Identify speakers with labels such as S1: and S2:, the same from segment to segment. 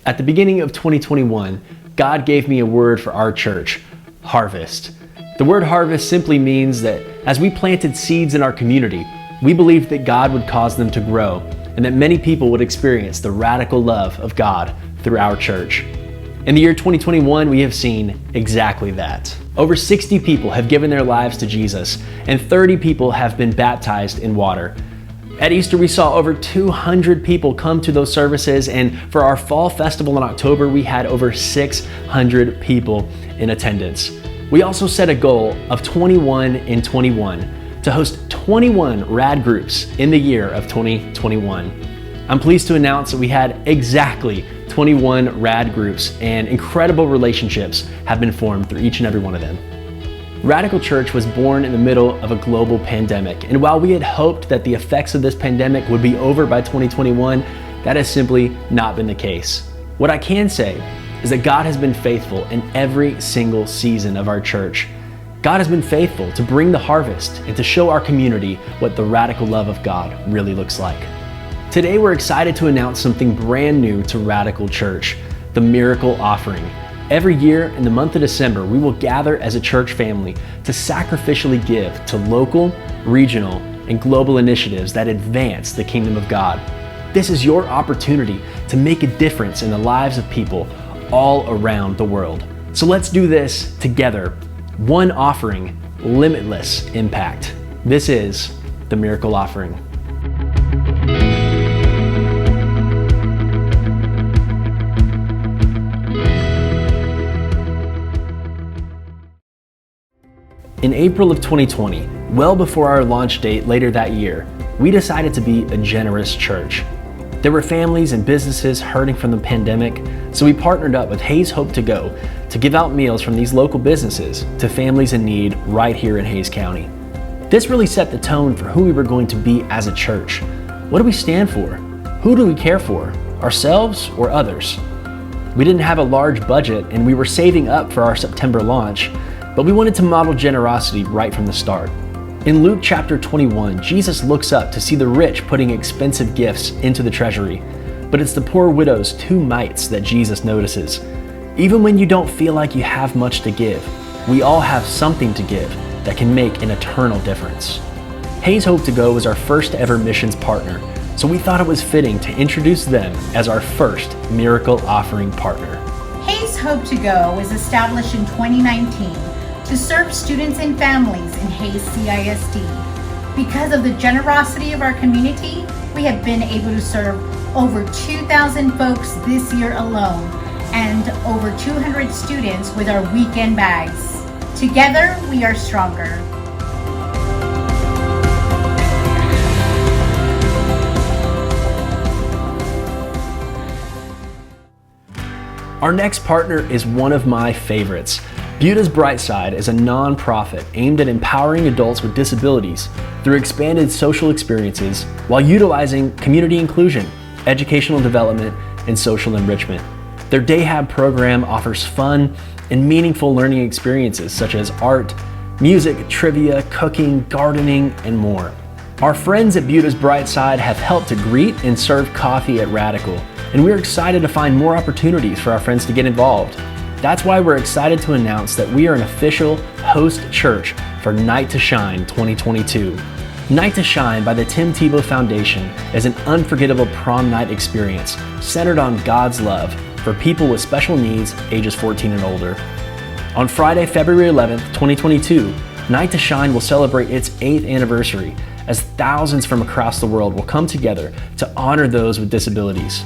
S1: At the beginning of 2021, God gave me a word for our church: harvest. The word harvest simply means that as we planted seeds in our community, we believed that God would cause them to grow and that many people would experience the radical love of God through our church. In the year 2021, we have seen exactly that. Over 60 people have given their lives to Jesus, and 30 people have been baptized in water. At Easter, we saw over 200 people come to those services, and for our fall festival in October, we had over 600 people in attendance. We also set a goal of 21 in 21 to host 21 rad groups in the year of 2021. I'm pleased to announce that we had exactly 21 rad groups, and incredible relationships have been formed through each and every one of them. Radical Church was born in the middle of a global pandemic, and while we had hoped that the effects of this pandemic would be over by 2021, that has simply not been the case. What I can say is that God has been faithful in every single season of our church. God has been faithful to bring the harvest and to show our community what the radical love of God really looks like. Today, we're excited to announce something brand new to Radical Church: the Miracle Offering. Every year in the month of December, we will gather as a church family to sacrificially give to local, regional, and global initiatives that advance the kingdom of God. This is your opportunity to make a difference in the lives of people all around the world. So let's do this together. One offering, limitless impact. This is the Miracle Offering. In April of 2020, well before our launch date later that year, we decided to be a generous church. There were families and businesses hurting from the pandemic, so we partnered up with Hays Hope to Go to give out meals from these local businesses to families in need right here in Hays County. This really set the tone for who we were going to be as a church. What do we stand for? Who do we care for? Ourselves or others? We didn't have a large budget, and we were saving up for our September launch, but we wanted to model generosity right from the start. In Luke chapter 21, Jesus looks up to see the rich putting expensive gifts into the treasury, but it's the poor widow's 2 mites that Jesus notices. Even when you don't feel like you have much to give, we all have something to give that can make an eternal difference. Hays Hope to Go was our first ever missions partner, so we thought it was fitting to introduce them as our first Miracle Offering partner.
S2: Hays Hope to Go was established in 2019 to serve students and families in Hays CISD. Because of the generosity of our community, we have been able to serve over 2,000 folks this year alone and over 200 students with our weekend bags. Together, we are stronger.
S1: Our next partner is one of my favorites. Buda's Bright Side is a nonprofit aimed at empowering adults with disabilities through expanded social experiences while utilizing community inclusion, educational development, and social enrichment. Their Day Hab program offers fun and meaningful learning experiences such as art, music, trivia, cooking, gardening, and more. Our friends at Buda's Bright Side have helped to greet and serve coffee at Radical, and we're excited to find more opportunities for our friends to get involved. That's why we're excited to announce that we are an official host church for Night to Shine 2022. Night to Shine by the Tim Tebow Foundation is an unforgettable prom night experience centered on God's love for people with special needs ages 14 and older. On Friday, February 11th, 2022, Night to Shine will celebrate its 8th anniversary as thousands from across the world will come together to honor those with disabilities.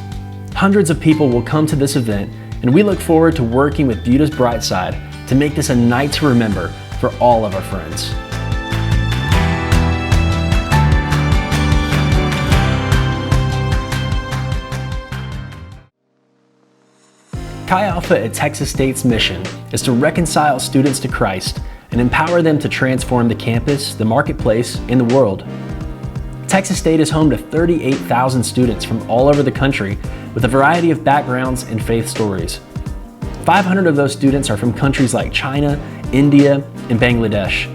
S1: Hundreds of people will come to this event, and we look forward to working with Buda's Bright Side to make this a night to remember for all of our friends. Chi Alpha at Texas State's mission is to reconcile students to Christ and empower them to transform the campus, the marketplace, and the world. Texas State is home to 38,000 students from all over the country with a variety of backgrounds and faith stories. 500 of those students are from countries like China, India, and Bangladesh.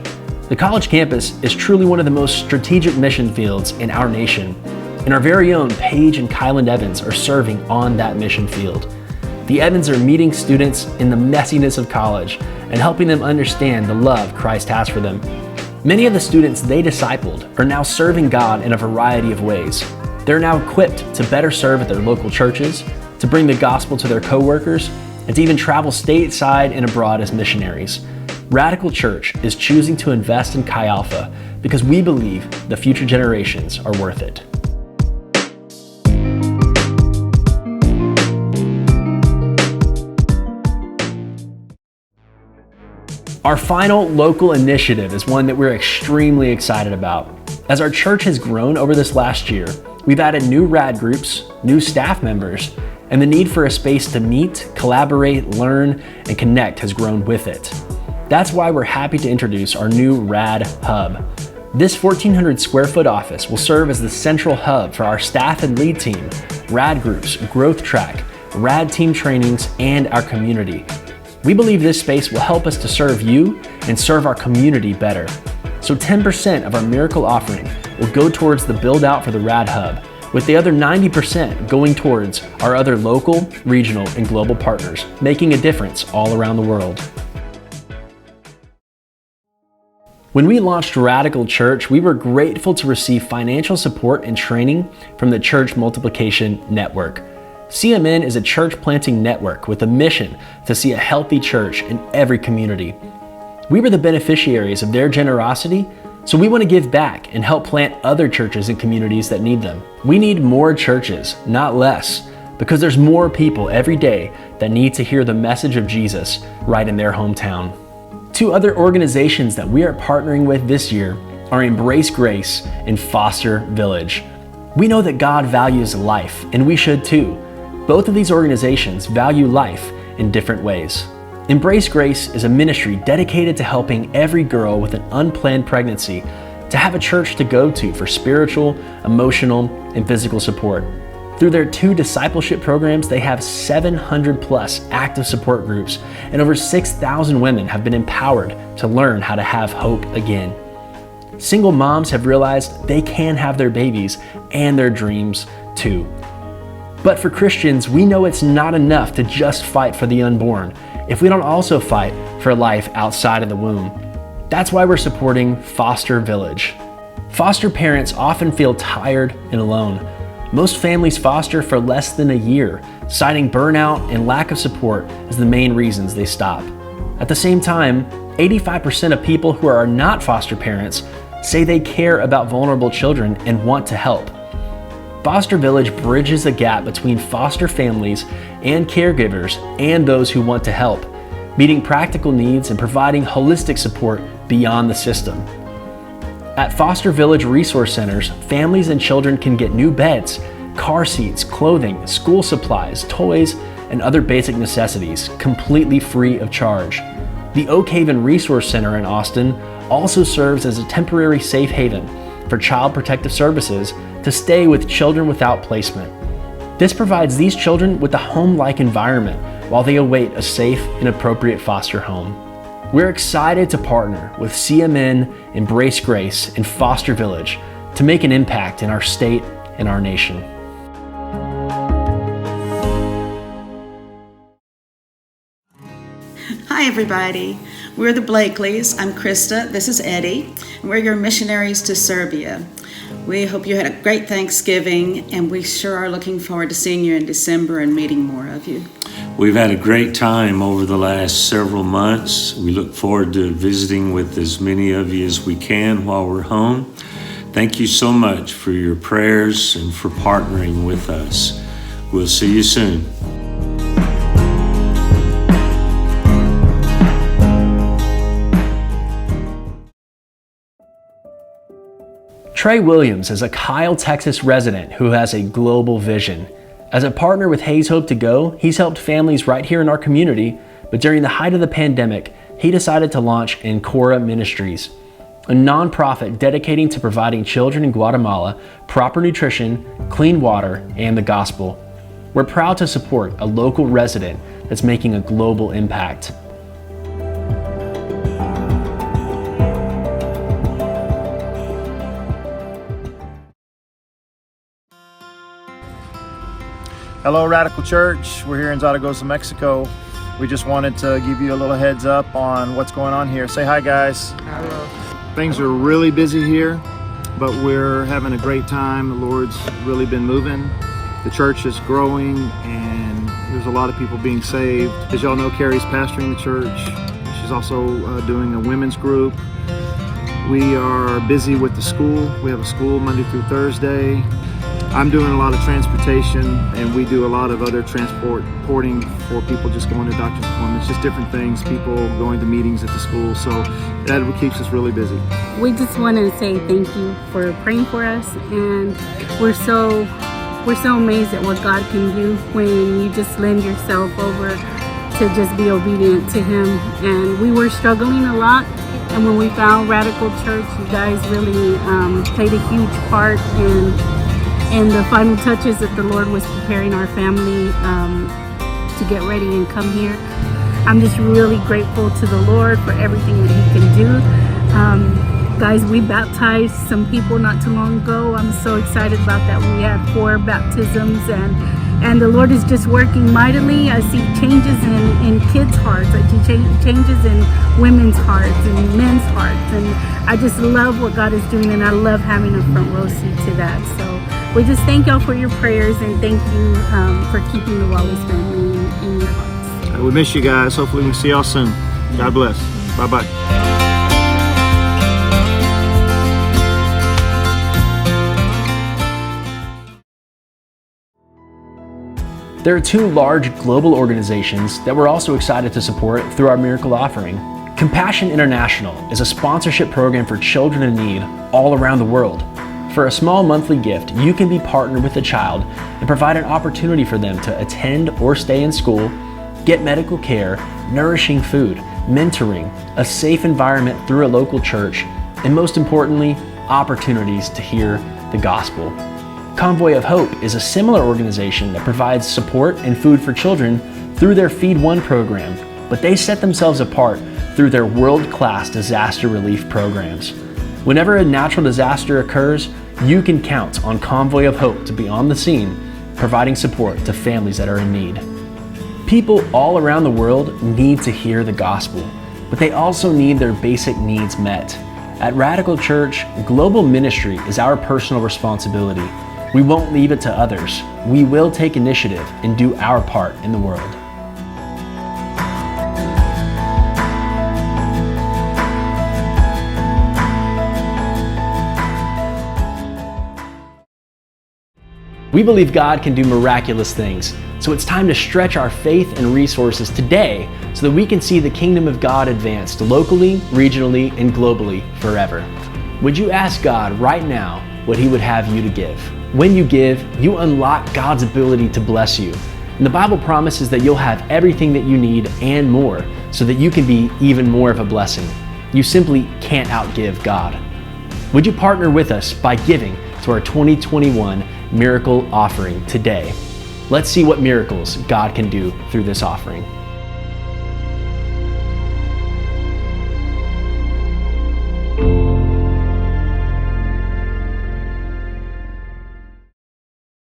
S1: The college campus is truly one of the most strategic mission fields in our nation, and our very own Paige and Kylan Evans are serving on that mission field. The Evans are meeting students in the messiness of college and helping them understand the love Christ has for them. Many of the students they discipled are now serving God in a variety of ways. They're now equipped to better serve at their local churches, to bring the gospel to their coworkers, and to even travel stateside and abroad as missionaries. Radical Church is choosing to invest in Chi Alpha because we believe the future generations are worth it. Our final local initiative is one that we're extremely excited about. As our church has grown over this last year, we've added new rad groups, new staff members, and the need for a space to meet, collaborate, learn, and connect has grown with it. That's why we're happy to introduce our new Rad Hub. This 1,400 square foot office will serve as the central hub for our staff and lead team, rad groups, growth track, rad team trainings, and our community. We believe this space will help us to serve you and serve our community better. So 10% of our miracle offering will go towards the build out for the Rad Hub, with the other 90% going towards our other local, regional, and global partners, making a difference all around the world. When we launched Radical Church, we were grateful to receive financial support and training from the Church Multiplication Network. CMN is a church planting network with a mission to see a healthy church in every community. We were the beneficiaries of their generosity, so we want to give back and help plant other churches and communities that need them. We need more churches, not less, because there's more people every day that need to hear the message of Jesus right in their hometown. Two other organizations that we are partnering with this year are Embrace Grace and Foster Village. We know that God values life, and we should too. Both of these organizations value life in different ways. Embrace Grace is a ministry dedicated to helping every girl with an unplanned pregnancy to have a church to go to for spiritual, emotional, and physical support. Through their 2 discipleship programs, they have 700 plus active support groups, and over 6,000 women have been empowered to learn how to have hope again. Single moms have realized they can have their babies and their dreams too. But for Christians, we know it's not enough to just fight for the unborn if we don't also fight for life outside of the womb. That's why we're supporting Foster Village. Foster parents often feel tired and alone. Most families foster for less than a year, citing burnout and lack of support as the main reasons they stop. At the same time, 85% of people who are not foster parents say they care about vulnerable children and want to help. Foster Village bridges the gap between foster families and caregivers and those who want to help, meeting practical needs and providing holistic support beyond the system. At Foster Village Resource Centers, families and children can get new beds, car seats, clothing, school supplies, toys, and other basic necessities completely free of charge. The Oak Haven Resource Center in Austin also serves as a temporary safe haven for Child Protective Services to stay with children without placement. This provides these children with a home-like environment while they await a safe and appropriate foster home. We're excited to partner with CMN, Embrace Grace, and Foster Village to make an impact in our state and our nation.
S3: Hi everybody, we're the Blakeleys. I'm Krista, this is Eddie, and we're your missionaries to Serbia. We hope you had a great Thanksgiving, and we sure are looking forward to seeing you in December and meeting more of you.
S4: We've had a great time over the last several months. We look forward to visiting with as many of you as we can while we're home. Thank you so much for your prayers and for partnering with us. We'll see you soon.
S1: Trey Williams is a Kyle, Texas resident who has a global vision. As a partner with Hayes Hope to Go, he's helped families right here in our community, but during the height of the pandemic, he decided to launch Ancora Ministries, a nonprofit dedicating to providing children in Guatemala proper nutrition, clean water, and the gospel. We're proud to support a local resident that's making a global impact.
S5: Hello, Radical Church. We're here in Zaragoza, Mexico. We just wanted to give you a little heads up on what's going on here. Say hi, guys. Hello. Things are really busy here, but we're having a great time. The Lord's really been moving. The church is growing, and there's a lot of people being saved. As y'all know, Carrie's pastoring the church. She's also doing a women's group. We are busy with the school. We have a school Monday through Thursday. I'm doing a lot of transportation, and we do a lot of other transporting for people just going to doctor's appointments, just different things, people going to meetings at the school. So that keeps us really busy.
S6: We just want to say thank you for praying for us, and we're so amazed at what God can do when you just lend yourself over to just be obedient to Him. And we were struggling a lot, and when we found Radical Church, you guys really played a huge part in the final touches that the Lord was preparing our family to get ready and come here. I'm just really grateful to the Lord for everything that He can do. Guys, we baptized some people not too long ago. I'm so excited about that. We had 4 baptisms, and the Lord is just working mightily. I see changes in kids' hearts. I see changes in women's hearts and men's hearts. And I just love what God is doing, and I love having a front row seat to that. So we just thank y'all for your prayers, and thank you for keeping the Wallace family in your hearts.
S5: We miss you guys. Hopefully we see y'all soon. God bless. Bye-bye.
S1: There are 2 large global organizations that we're also excited to support through our miracle offering. Compassion International is a sponsorship program for children in need all around the world. For a small monthly gift, you can be partnered with a child and provide an opportunity for them to attend or stay in school, get medical care, nourishing food, mentoring, a safe environment through a local church, and most importantly, opportunities to hear the gospel. Convoy of Hope is a similar organization that provides support and food for children through their Feed One program, but they set themselves apart through their world-class disaster relief programs. Whenever a natural disaster occurs, you can count on Convoy of Hope to be on the scene, providing support to families that are in need. People all around the world need to hear the gospel, but they also need their basic needs met. At Radical Church, global ministry is our personal responsibility. We won't leave it to others. We will take initiative and do our part in the world. We believe God can do miraculous things, so it's time to stretch our faith and resources today so that we can see the kingdom of God advanced locally, regionally, and globally forever. Would you ask God right now what He would have you to give? When you give, you unlock God's ability to bless you. And the Bible promises that you'll have everything that you need and more so that you can be even more of a blessing. You simply can't outgive God. Would you partner with us by giving to our 2021 Miracle Offering today? Let's see what miracles God can do through this offering.